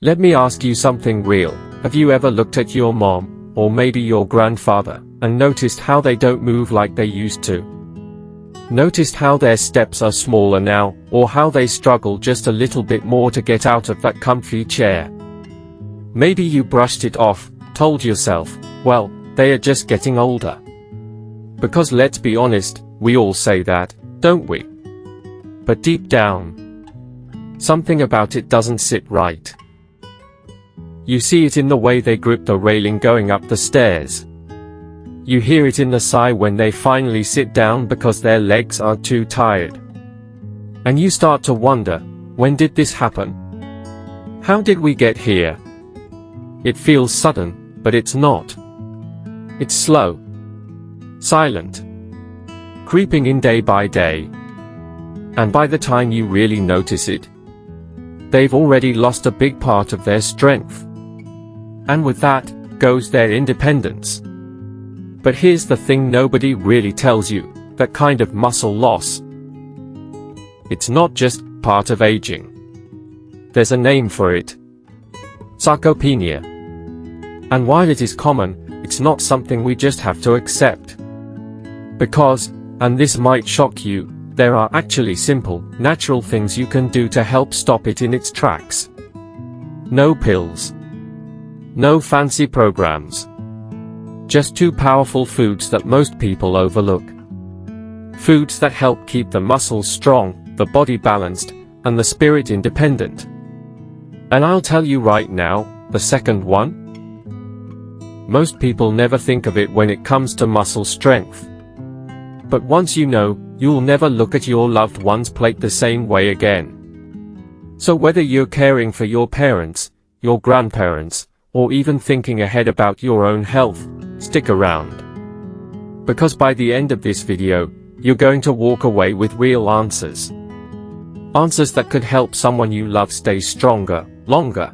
Let me ask you something real. Have you ever looked at your mom, or maybe your grandfather, and noticed how they don't move like they used to? Noticed how their steps are smaller now, or how they struggle just a little bit more to get out of that comfy chair? Maybe you brushed it off, told yourself, well, they are just getting older. Because let's be honest, we all say that, don't we? But deep down, something about it doesn't sit right. You see it in the way they grip the railing going up the stairs. You hear it in the sigh when they finally sit down because their legs are too tired. And you start to wonder, when did this happen? How did we get here? It feels sudden, but it's not. It's slow, silent, creeping in day by day. And by the time you really notice it, they've already lost a big part of their strength. And with that, goes their independence. But here's the thing nobody really tells you, that kind of muscle loss, it's not just part of aging. There's a name for it. Sarcopenia. And while it is common, it's not something we just have to accept. Because, and this might shock you, there are actually simple, natural things you can do to help stop it in its tracks. No pills. No fancy programs. Just two powerful foods that most people overlook. Foods that help keep the muscles strong, the body balanced, and the spirit independent. And I'll tell you right now, the second one? Most people never think of it when it comes to muscle strength. But once you know, you'll never look at your loved one's plate the same way again. So whether you're caring for your parents, your grandparents, or even thinking ahead about your own health, stick around. Because by the end of this video, you're going to walk away with real answers. Answers that could help someone you love stay stronger, longer.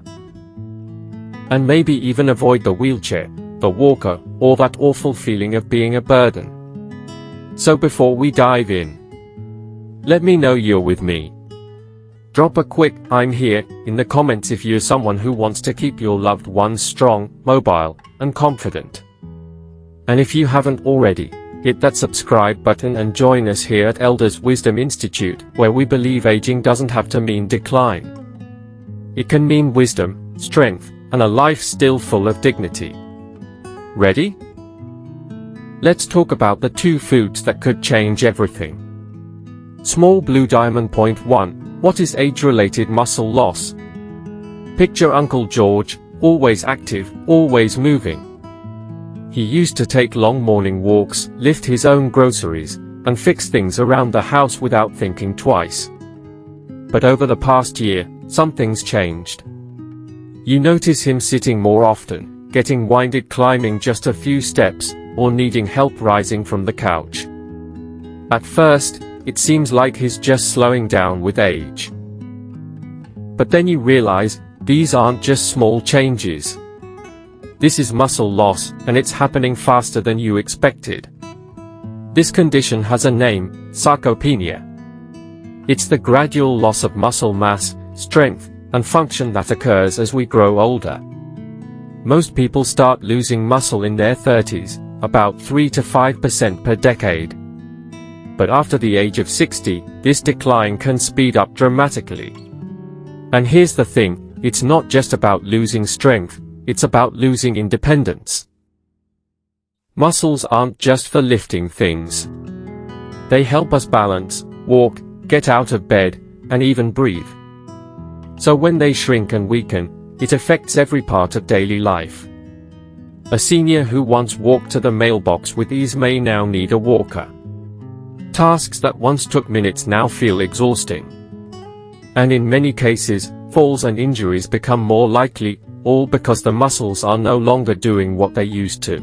And maybe even avoid the wheelchair, the walker, or that awful feeling of being a burden. So before we dive in, let me know you're with me. Drop a quick "I'm here" in the comments if you're someone who wants to keep your loved ones strong, mobile, and confident. And if you haven't already, hit that subscribe button and join us here at Elders Wisdom Institute, where we believe aging doesn't have to mean decline. It can mean wisdom, strength, and a life still full of dignity. Ready? Let's talk about the two foods that could change everything. Small blue diamond. Point 1. What is age-related muscle loss? Picture Uncle George, always active, always moving. He used to take long morning walks, lift his own groceries, and fix things around the house without thinking twice. But over the past year, something's changed. You notice him sitting more often, getting winded climbing just a few steps, or needing help rising from the couch. At first, it seems like he's just slowing down with age. But then you realize, these aren't just small changes. This is muscle loss, and it's happening faster than you expected. This condition has a name, sarcopenia. It's the gradual loss of muscle mass, strength, and function that occurs as we grow older. Most people start losing muscle in their 30s, about 3 to 5% per decade. But after the age of 60, this decline can speed up dramatically. And here's the thing, it's not just about losing strength, it's about losing independence. Muscles aren't just for lifting things. They help us balance, walk, get out of bed, and even breathe. So when they shrink and weaken, it affects every part of daily life. A senior who once walked to the mailbox with ease may now need a walker. Tasks that once took minutes now feel exhausting. And in many cases, falls and injuries become more likely, all because the muscles are no longer doing what they used to.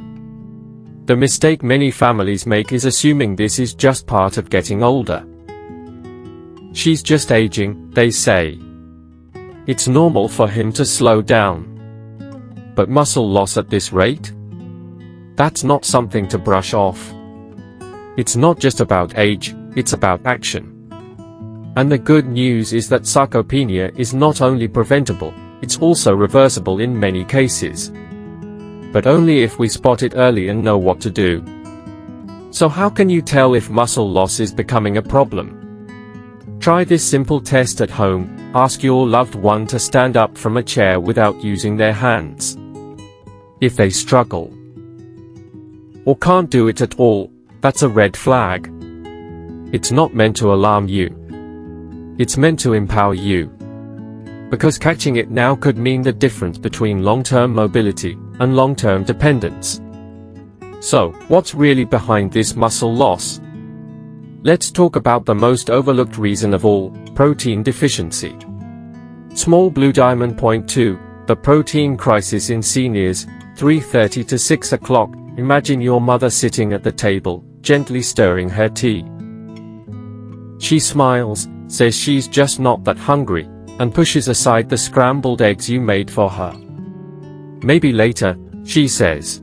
The mistake many families make is assuming this is just part of getting older. She's just aging, they say. It's normal for him to slow down. But muscle loss at this rate? That's not something to brush off. It's not just about age, it's about action. And the good news is that sarcopenia is not only preventable, it's also reversible in many cases. But only if we spot it early and know what to do. So how can you tell if muscle loss is becoming a problem? Try this simple test at home. Ask your loved one to stand up from a chair without using their hands. If they struggle or can't do it at all, that's a red flag. It's not meant to alarm you. It's meant to empower you. Because catching it now could mean the difference between long-term mobility and long-term dependence. So, what's really behind this muscle loss? Let's talk about the most overlooked reason of all, protein deficiency. Small blue diamond. Point 2, the protein crisis in seniors, 3:30 to 6 o'clock. Imagine your mother sitting at the table, gently stirring her tea. She smiles, says she's just not that hungry, and pushes aside the scrambled eggs you made for her. Maybe later, she says.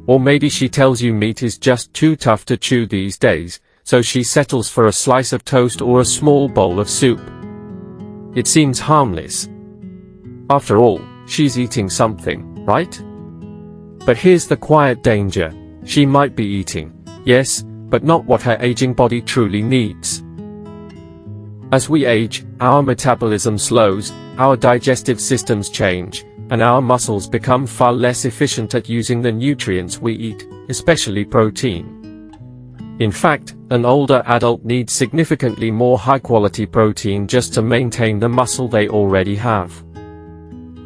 Or maybe she tells you meat is just too tough to chew these days, so she settles for a slice of toast or a small bowl of soup. It seems harmless. After all, she's eating something, right? But here's the quiet danger. She might be eating, yes, but not what her aging body truly needs. As we age, our metabolism slows, our digestive systems change, and our muscles become far less efficient at using the nutrients we eat, especially protein. In fact, an older adult needs significantly more high-quality protein just to maintain the muscle they already have.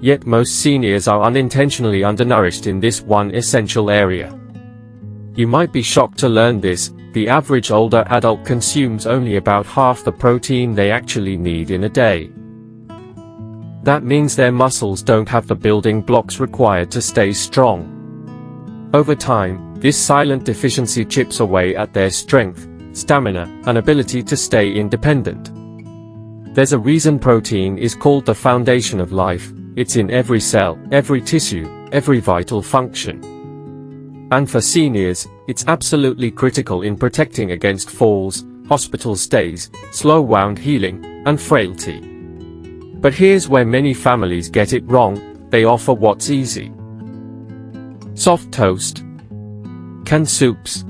Yet most seniors are unintentionally undernourished in this one essential area. You might be shocked to learn this. The average older adult consumes only about half the protein they actually need in a day. That means their muscles don't have the building blocks required to stay strong. Over time, this silent deficiency chips away at their strength, stamina, and ability to stay independent. There's a reason protein is called the foundation of life. It's in every cell, every tissue, every vital function. And for seniors, it's absolutely critical in protecting against falls, hospital stays, slow wound healing, and frailty. But here's where many families get it wrong. They offer what's easy. Soft toast, canned soups,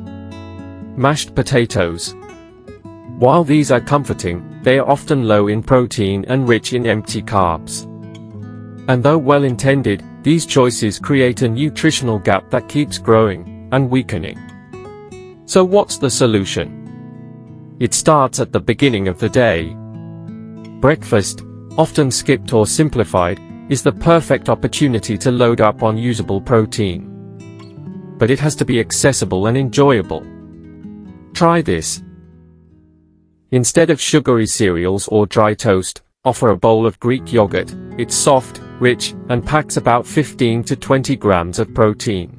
mashed potatoes. While these are comforting, they are often low in protein and rich in empty carbs. And though well-intended, these choices create a nutritional gap that keeps growing and weakening. So what's the solution? It starts at the beginning of the day. Breakfast, often skipped or simplified, is the perfect opportunity to load up on usable protein. But it has to be accessible and enjoyable. Try this. Instead of sugary cereals or dry toast, offer a bowl of Greek yogurt. It's soft, rich, and packs about 15 to 20 grams of protein.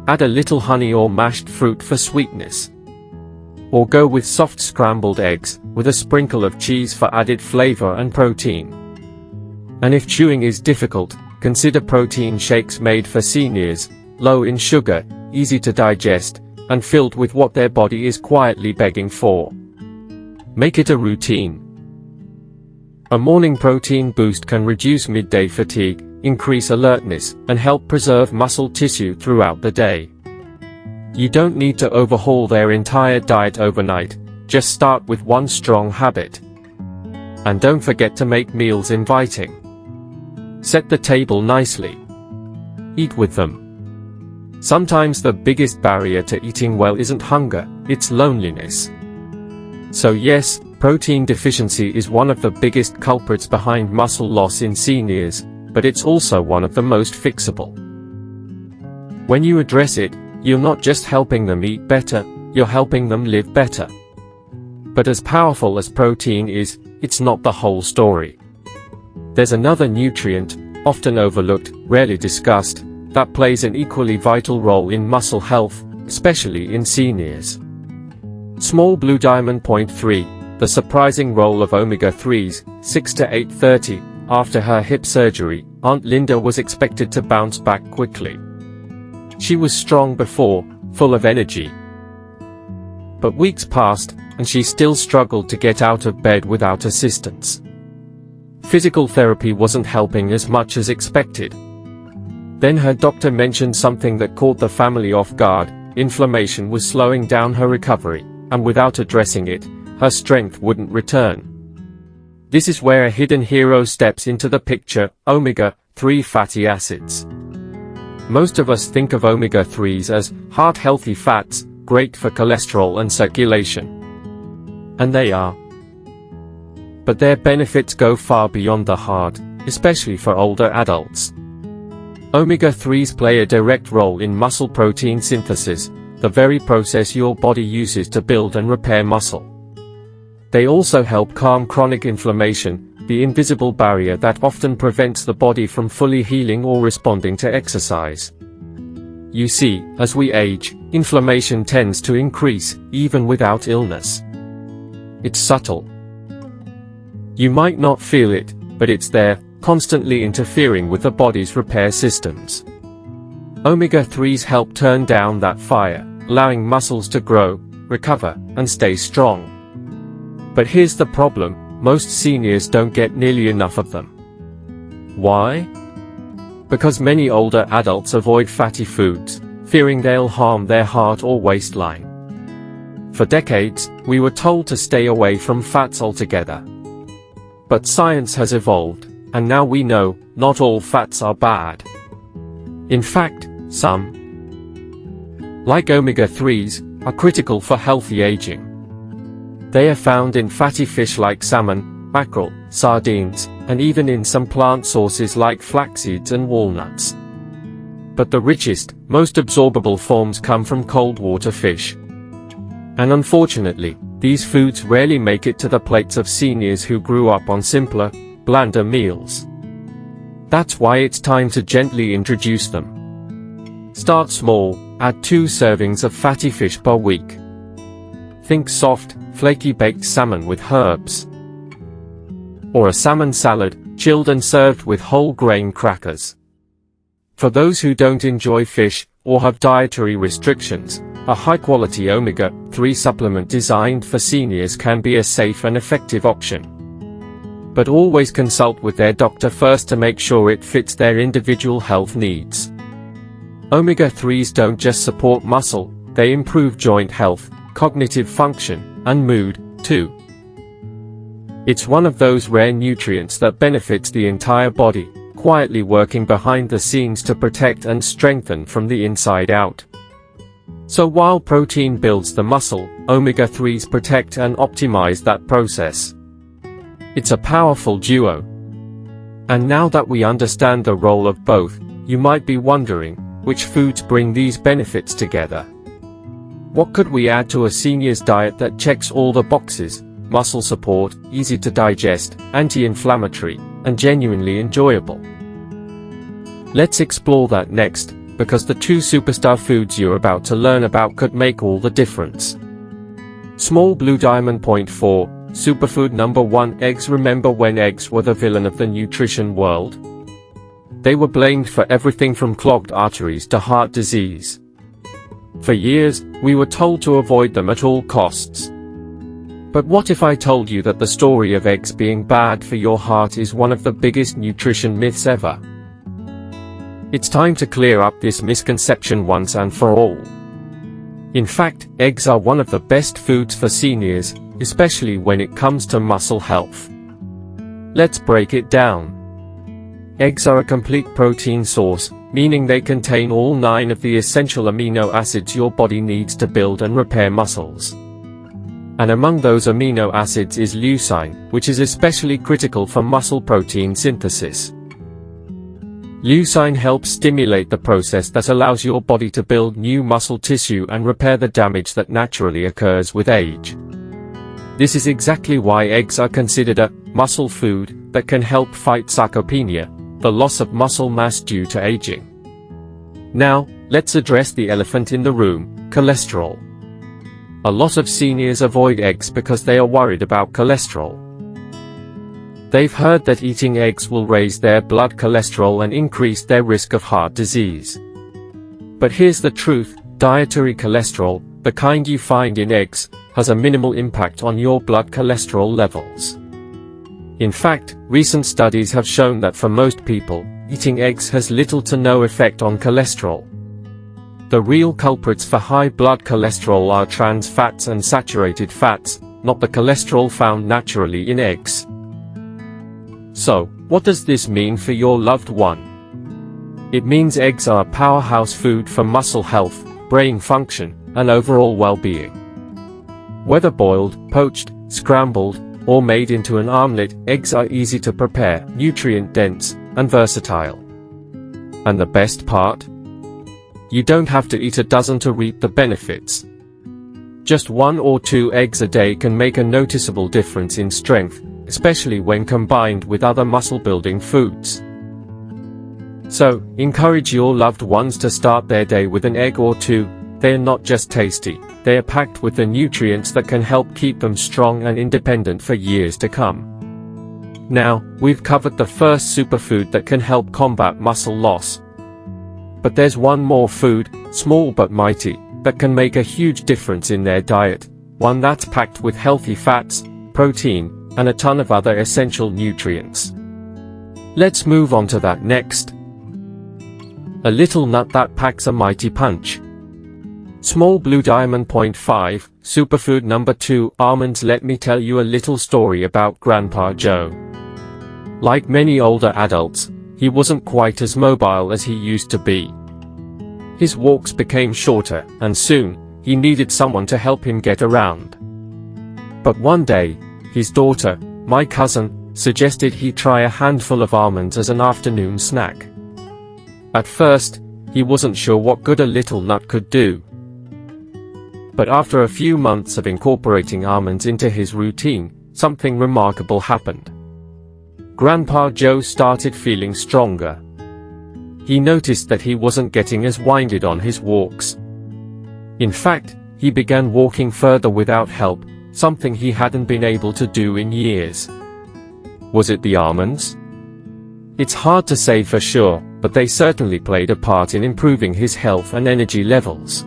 Add a little honey or mashed fruit for sweetness. Or go with soft scrambled eggs, with a sprinkle of cheese for added flavor and protein. And if chewing is difficult, consider protein shakes made for seniors, low in sugar, easy to digest, and filled with what their body is quietly begging for. Make it a routine. A morning protein boost can reduce midday fatigue, increase alertness, and help preserve muscle tissue throughout the day. You don't need to overhaul their entire diet overnight, just start with one strong habit. And don't forget to make meals inviting. Set the table nicely. Eat with them. Sometimes the biggest barrier to eating well isn't hunger, it's loneliness. So yes, protein deficiency is one of the biggest culprits behind muscle loss in seniors, but it's also one of the most fixable. When you address it, you're not just helping them eat better, you're helping them live better. But as powerful as protein is, it's not the whole story. There's another nutrient, often overlooked, rarely discussed, that plays an equally vital role in muscle health, especially in seniors. Small blue diamond. Point 3, the surprising role of omega-3s. 6 to 8:30, after her hip surgery, Aunt Linda was expected to bounce back quickly. She was strong before, full of energy. But weeks passed, and she still struggled to get out of bed without assistance. physical therapy wasn't helping as much as expected. Then her doctor mentioned something that caught the family off guard. Inflammation was slowing down her recovery, and without addressing it, her strength wouldn't return. This is where a hidden hero steps into the picture: omega-3 fatty acids. Most of us think of omega-3s as heart-healthy fats, great for cholesterol and circulation. And they are. But their benefits go far beyond the heart, especially for older adults. Omega-3s play a direct role in muscle protein synthesis, the very process your body uses to build and repair muscle. They also help calm chronic inflammation, the invisible barrier that often prevents the body from fully healing or responding to exercise. You see, as we age, inflammation tends to increase, even without illness. It's subtle. You might not feel it, but it's there, constantly interfering with the body's repair systems. Omega-3s help turn down that fire, allowing muscles to grow, recover, and stay strong. But here's the problem: most seniors don't get nearly enough of them. Why? Because many older adults avoid fatty foods, fearing they'll harm their heart or waistline. For decades, we were told to stay away from fats altogether. But science has evolved, and now we know, not all fats are bad. In fact, some, like omega-3s, are critical for healthy aging. They are found in fatty fish like salmon, mackerel, sardines, and even in some plant sources like flax seeds and walnuts. But the richest, most absorbable forms come from cold water fish. And unfortunately, these foods rarely make it to the plates of seniors who grew up on simpler, blander meals. That's why it's time to gently introduce them. Start small, add 2 servings of fatty fish per week. Think soft, flaky baked salmon with herbs. Or a salmon salad, chilled and served with whole grain crackers. For those who don't enjoy fish, or have dietary restrictions, a high-quality omega-3 supplement designed for seniors can be a safe and effective option. But always consult with their doctor first to make sure it fits their individual health needs. Omega-3s don't just support muscle, they improve joint health, cognitive function, and mood, too. It's one of those rare nutrients that benefits the entire body, quietly working behind the scenes to protect and strengthen from the inside out. So while protein builds the muscle, omega-3s protect and optimize that process. It's a powerful duo. And now that we understand the role of both, you might be wondering, which foods bring these benefits together? What could we add to a senior's diet that checks all the boxes: muscle support, easy to digest, anti-inflammatory, and genuinely enjoyable? Let's explore that next, because the 2 superstar foods you're about to learn about could make all the difference. Small Blue Diamond. Point 4, Superfood number 1. Eggs. Remember when eggs were the villain of the nutrition world? They were blamed for everything from clogged arteries to heart disease. For years, we were told to avoid them at all costs. But what if I told you that the story of eggs being bad for your heart is one of the biggest nutrition myths ever? It's time to clear up this misconception once and for all. In fact, eggs are one of the best foods for seniors, especially when it comes to muscle health. Let's break it down. Eggs are a complete protein source, meaning they contain all 9 of the essential amino acids your body needs to build and repair muscles. And among those amino acids is leucine, which is especially critical for muscle protein synthesis. Leucine helps stimulate the process that allows your body to build new muscle tissue and repair the damage that naturally occurs with age. This is exactly why eggs are considered a muscle food that can help fight sarcopenia, the loss of muscle mass due to aging. Now, let's address the elephant in the room: cholesterol. A lot of seniors avoid eggs because they are worried about cholesterol. They've heard that eating eggs will raise their blood cholesterol and increase their risk of heart disease. But here's the truth: dietary cholesterol, the kind you find in eggs, has a minimal impact on your blood cholesterol levels. In fact, recent studies have shown that for most people, eating eggs has little to no effect on cholesterol. The real culprits for high blood cholesterol are trans fats and saturated fats, not the cholesterol found naturally in eggs. So, what does this mean for your loved one? It means eggs are a powerhouse food for muscle health, brain function, and overall well-being. Whether boiled, poached, scrambled, or made into an omelette, eggs are easy to prepare, nutrient-dense, and versatile. And the best part? You don't have to eat a dozen to reap the benefits. Just 1 or 2 eggs a day can make a noticeable difference in strength, especially when combined with other muscle-building foods. So, encourage your loved ones to start their day with an egg or 2. They are not just tasty, they are packed with the nutrients that can help keep them strong and independent for years to come. Now, we've covered the first superfood that can help combat muscle loss. But there's one more food, small but mighty, that can make a huge difference in their diet, one that's packed with healthy fats, protein, and a ton of other essential nutrients. Let's move on to that next. A little nut that packs a mighty punch. Small blue diamond. 5, superfood number 2, almonds. Let me tell you a little story about Grandpa Joe. Like many older adults, he wasn't quite as mobile as he used to be. His walks became shorter, and soon, he needed someone to help him get around. But one day, his daughter, my cousin, suggested he try a handful of almonds as an afternoon snack. At first, he wasn't sure what good a little nut could do. But after a few months of incorporating almonds into his routine, something remarkable happened. Grandpa Joe started feeling stronger. He noticed that he wasn't getting as winded on his walks. In fact, he began walking further without help, something he hadn't been able to do in years. Was it the almonds? It's hard to say for sure, but they certainly played a part in improving his health and energy levels.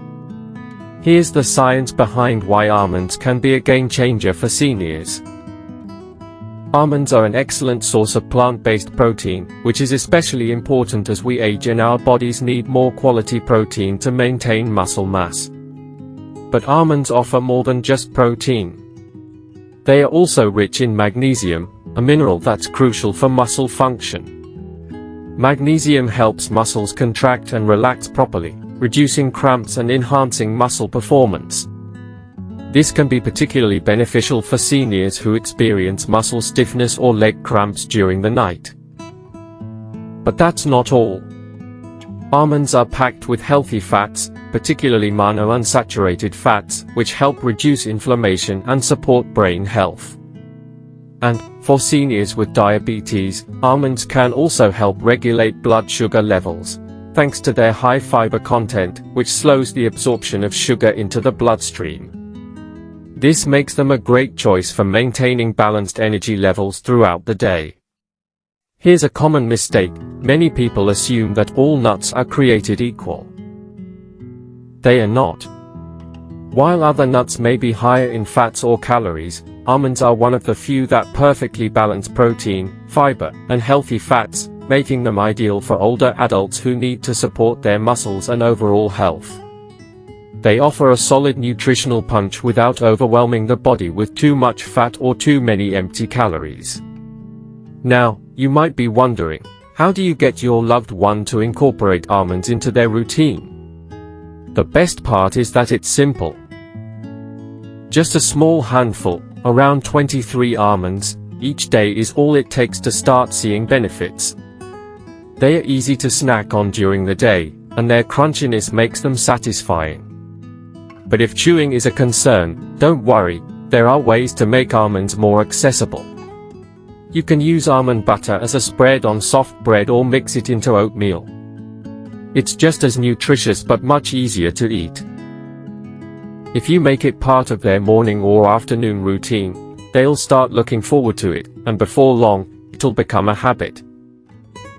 Here's the science behind why almonds can be a game changer for seniors. Almonds are an excellent source of plant-based protein, which is especially important as we age and our bodies need more quality protein to maintain muscle mass. But almonds offer more than just protein. They are also rich in magnesium, a mineral that's crucial for muscle function. Magnesium helps muscles contract and relax properly, reducing cramps and enhancing muscle performance. This can be particularly beneficial for seniors who experience muscle stiffness or leg cramps during the night. But that's not all. Almonds are packed with healthy fats, particularly monounsaturated fats, which help reduce inflammation and support brain health. And, for seniors with diabetes, almonds can also help regulate blood sugar levels, thanks to their high fiber content, which slows the absorption of sugar into the bloodstream. This makes them a great choice for maintaining balanced energy levels throughout the day. Here's a common mistake: many people assume that all nuts are created equal. They are not. While other nuts may be higher in fats or calories, almonds are one of the few that perfectly balance protein, fiber, and healthy fats, making them ideal for older adults who need to support their muscles and overall health. They offer a solid nutritional punch without overwhelming the body with too much fat or too many empty calories. Now, you might be wondering, how do you get your loved one to incorporate almonds into their routine? The best part is that it's simple. Just a small handful, around 23 almonds, each day is all it takes to start seeing benefits. They are easy to snack on during the day, and their crunchiness makes them satisfying. But if chewing is a concern, don't worry, there are ways to make almonds more accessible. You can use almond butter as a spread on soft bread or mix it into oatmeal. It's just as nutritious but much easier to eat. If you make it part of their morning or afternoon routine, they'll start looking forward to it, and before long, it'll become a habit.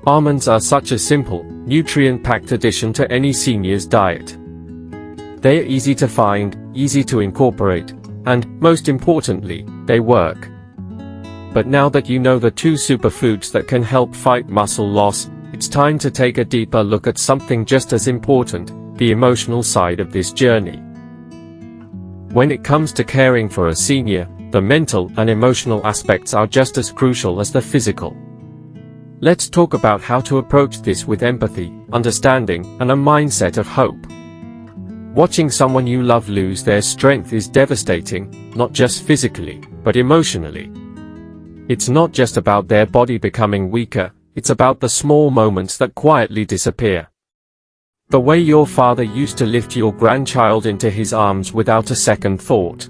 Almonds are such a simple, nutrient-packed addition to any senior's diet. They are easy to find, easy to incorporate, and, most importantly, they work. But now that you know the 2 superfoods that can help fight muscle loss, it's time to take a deeper look at something just as important, the emotional side of this journey. When it comes to caring for a senior, the mental and emotional aspects are just as crucial as the physical. Let's talk about how to approach this with empathy, understanding, and a mindset of hope. Watching someone you love lose their strength is devastating, not just physically, but emotionally. It's not just about their body becoming weaker, it's about the small moments that quietly disappear. The way your father used to lift your grandchild into his arms without a second thought.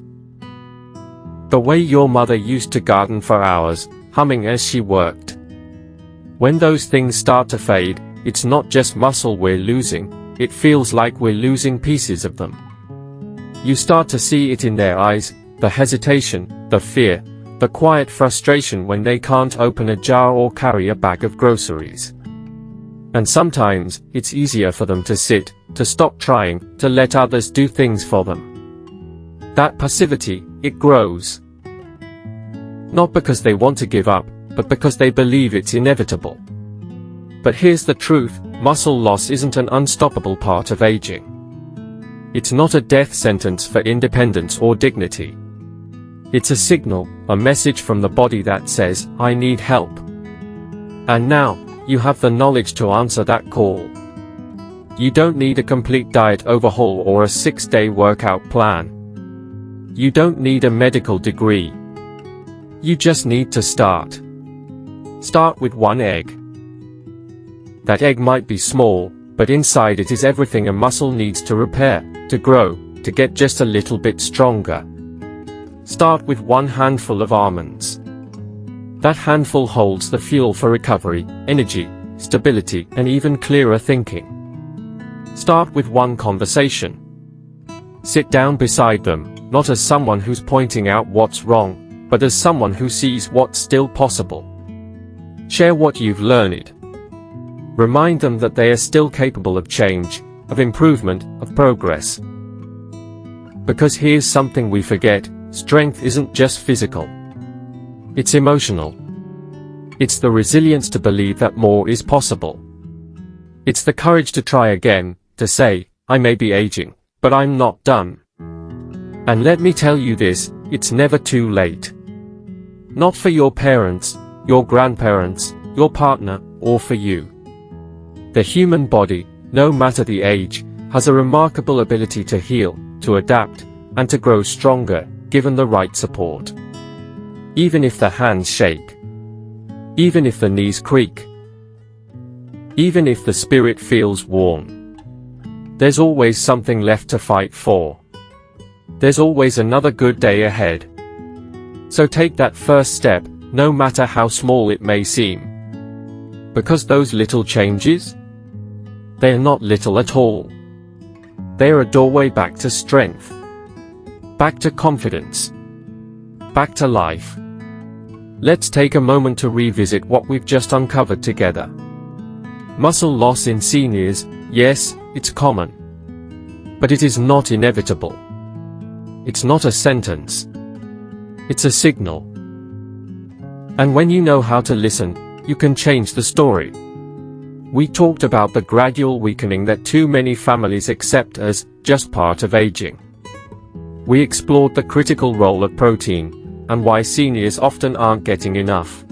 The way your mother used to garden for hours, humming as she worked. When those things start to fade, it's not just muscle we're losing, it feels like we're losing pieces of them. You start to see it in their eyes, the hesitation, the fear, the quiet frustration when they can't open a jar or carry a bag of groceries. And sometimes, it's easier for them to sit, to stop trying, to let others do things for them. That passivity, it grows. Not because they want to give up, but because they believe it's inevitable. But here's the truth, muscle loss isn't an unstoppable part of aging. It's not a death sentence for independence or dignity. It's a signal, a message from the body that says, I need help. And now, you have the knowledge to answer that call. You don't need a complete diet overhaul or a 6-day workout plan. You don't need a medical degree. You just need to start. Start with 1 egg. That egg might be small, but inside it is everything a muscle needs to repair, to grow, to get just a little bit stronger. Start with 1 handful of almonds. That handful holds the fuel for recovery, energy, stability, and even clearer thinking. Start with 1 conversation. Sit down beside them, not as someone who's pointing out what's wrong, but as someone who sees what's still possible. Share what you've learned. Remind them that they are still capable of change, of improvement, of progress. Because here's something we forget, strength isn't just physical. It's emotional. It's the resilience to believe that more is possible. It's the courage to try again, to say, I may be aging, but I'm not done. And let me tell you this, it's never too late. Not for your parents, your grandparents, your partner, or for you. The human body, no matter the age, has a remarkable ability to heal, to adapt, and to grow stronger, given the right support. Even if the hands shake. Even if the knees creak. Even if the spirit feels worn. There's always something left to fight for. There's always another good day ahead. So take that first step, no matter how small it may seem. Because those little changes? They're not little at all. They're a doorway back to strength. Back to confidence. Back to life. Let's take a moment to revisit what we've just uncovered together. Muscle loss in seniors, yes, it's common. But it is not inevitable. It's not a sentence. It's a signal. And when you know how to listen, you can change the story. We talked about the gradual weakening that too many families accept as just part of aging. We explored the critical role of protein, and why seniors often aren't getting enough.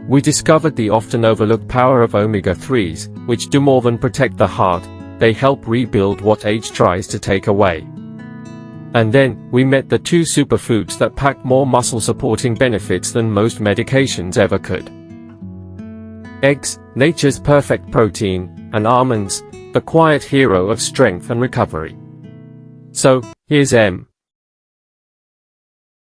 We discovered the often overlooked power of omega-3s, which do more than protect the heart, they help rebuild what age tries to take away. And then, we met the 2 superfoods that pack more muscle-supporting benefits than most medications ever could. Eggs, nature's perfect protein, and almonds, the quiet hero of strength and recovery. So, here's M.